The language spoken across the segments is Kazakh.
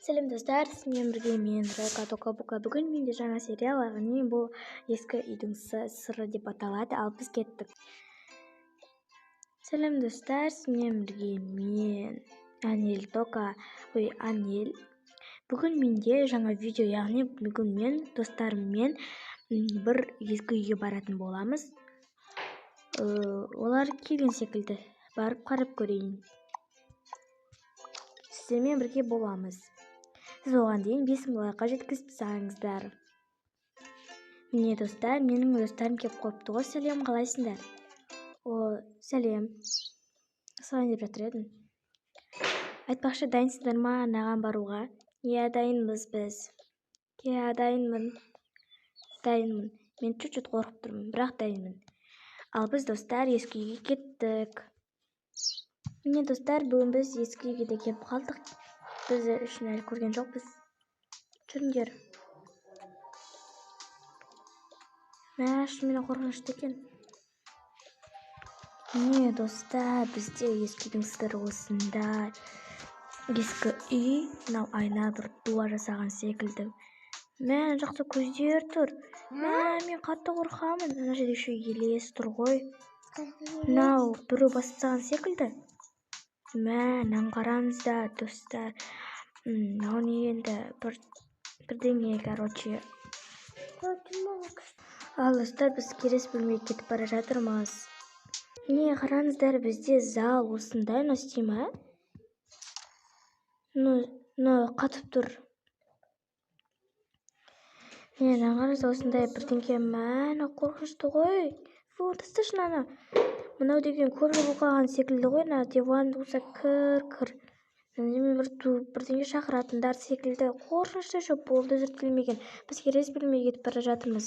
Сәлем достар, сізбен бірге мен Райка Тока-Бука. Бүгін менде жаңа сериал, яғни бұл ескі үйдің сыры деп аталады, ал біз кеттік. Сәлем достар, сізбен бірге мен Анел Тока, Анел. Бүгін менде жаңа видео, яғни бүгін мен достарыммен бір ескі үйге баратын боламыз. Олар келген секілді, барып қарап көрейін. Сіздермен бірге боламыз. Сіз оған дейін 5000 лайкқа жеткізіп тастаңыздар. Міне достар, менің достарым келіп қойыпты ғой. Сәлем, қалайсыңдар? Сәлем. Солай деп жатыр едім. Айтпақшы, дайынсыздар ма анаған баруға? Иә, дайынбыз біз. Иә, дайынмын. Мен чуть-чуть қорқып тұрмын, бірақ дайынмын. Ал біз достар ескі үйге кеттік. Міне достар, бүгін біз ескі үйге де келіп қалдық. Біз үшін әлі көрген жоқпыз. Жүріңдер. Шынымен қорқынышты екен. Міне достар, бізде ескі үйдің сыры осындай. Ескі үй, мынау айна бір дуа жасаған секілді. Ана жақта көздер тұр. Мен қатты қорқамын. Ана жерде еще елес тұр ғой. Мынау біреу басып тастаған секілді. Мынаны қараңыздар достар. Мынау не енді бірдеңе, короче. Ал достар, біз келесі бөлмеге кетіп бара жатырмыз. Не қараңыздар, бізде зал осындай насти ма? Қатып тұр. Қараңыз, осындай бірдеңе. Мә, қорқынышты ғой. Тасташы ана. Мынау деген көп жыл қалған секілді ғой, диван болса кір. Мен бірдеңе шақыратындар секілді. Қорқынышты жоқ, болды зіркілмеген. Біз келесі бөлмеге кетіп бара жатырмыз.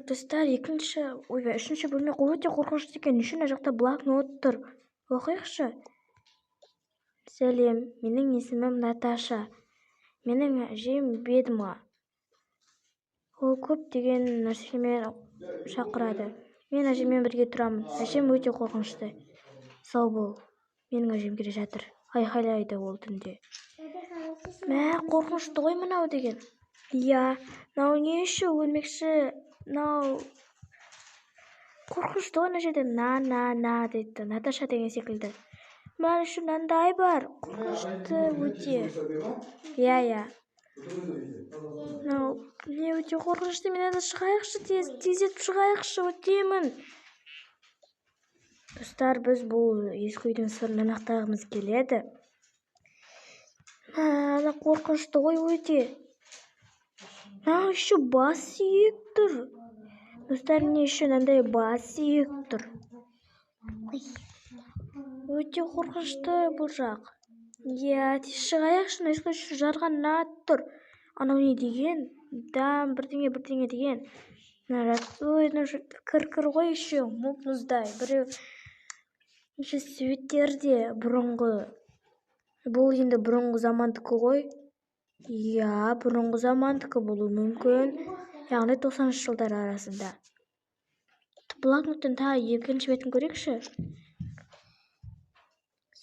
Достар, үшінші бөлме өте қорқынышты екен. Үшін жақта блокнот тұр. Оқиықшы. Сәлем, менің есімім Наташа. Менің әжем Бедма. Ол көп деген нәрсемен шақырады. Мен әжеммен бірге тұрамын. Әжем өте қорқынышты. Сау бол. Менің әжем келе жатыр. Айқайлайды ол түнде. Қорқынышты ғой мынау деген. Иә, мынау не үшін өлмекші? Мынау қорқынышты ғой ана жерде. На дейді. Наташа деген секілді. Мынау үшін мынандай бар. Қорқынышты өте. Иә. Не өте қорқынышты. Мен шығайықшы, тездетіп шығайықшы, өтемін. Достар, біз бұл ескі үйдің сырын анықтағымыз келеді. Ана қорқынышты ғой өте. Еще бас сүйек тұр. Достар, не үшін андай бас сүйек тұр? Өте қорқынышты бұл жақ. Иә, тез шығайықшы, ескі жарған нат тұр. Анау не деген? Бірдеңе деген. Кір ғой еще, мұздай. Біреу светтерде бұрынғы. Бұл енді бұрынғы замандікі ғой. Иә, бұрынғы замандікі болу мүмкін. Яғни 90 жылдар арасында. Блокноттың екінші бетін көрекші.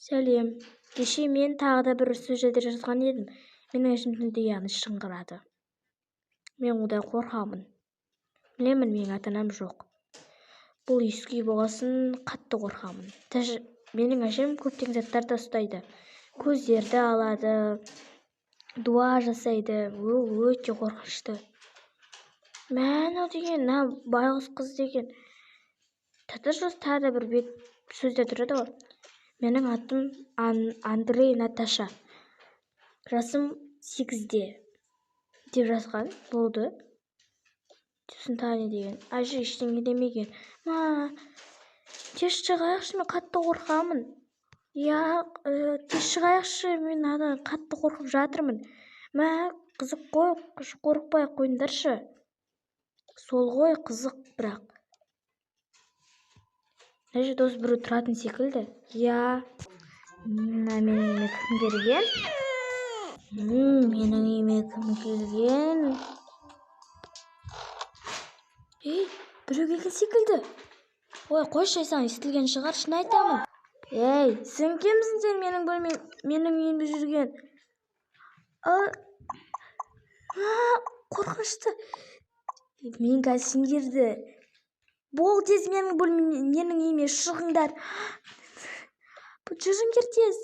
Сәлем. Кеше мен тағы да бір сөздерді жазған едім. Менің әжем түнде яғни шыңғырады. Мен одан қорқамын. Білемін, менің ата-анам жоқ. Бұл ескі үй болғасын қатты қорқамын. Менің әжем көптеген заттарды ұстайды. Көздерді алады, дуа жасайды. Өте қорқынышты. Мә, деген, байғұс қыз деген. Тағы да бір бет сөзде тұрады ғой. Менің атым Андрей Наташа. Жасым 8-де. Деп жазған. Болды. Сосын тағы деген. Әже ештеңе демеген. Тез шығайықшы, мен қатты қорқамын. Иә, тез шығайықшы, мен қатты қорқып жатырмын. Қызық қой, қорықпай қойындаршы. Сол ғой, қызық бірақ. Әже дос біреу тұратын секілді. Иә. Менің үйіме кім келген? Менің үйіме кім келген? Біреу келген секілді. Қойшы, саған естілген шығар, шын айтамын. Ей, сен кімсің сен менің үйімде жүрген? Қорқынышты. Мен қазір сендерді. Бол тез менің үйіме шығыңдар. Жүріңдер тез.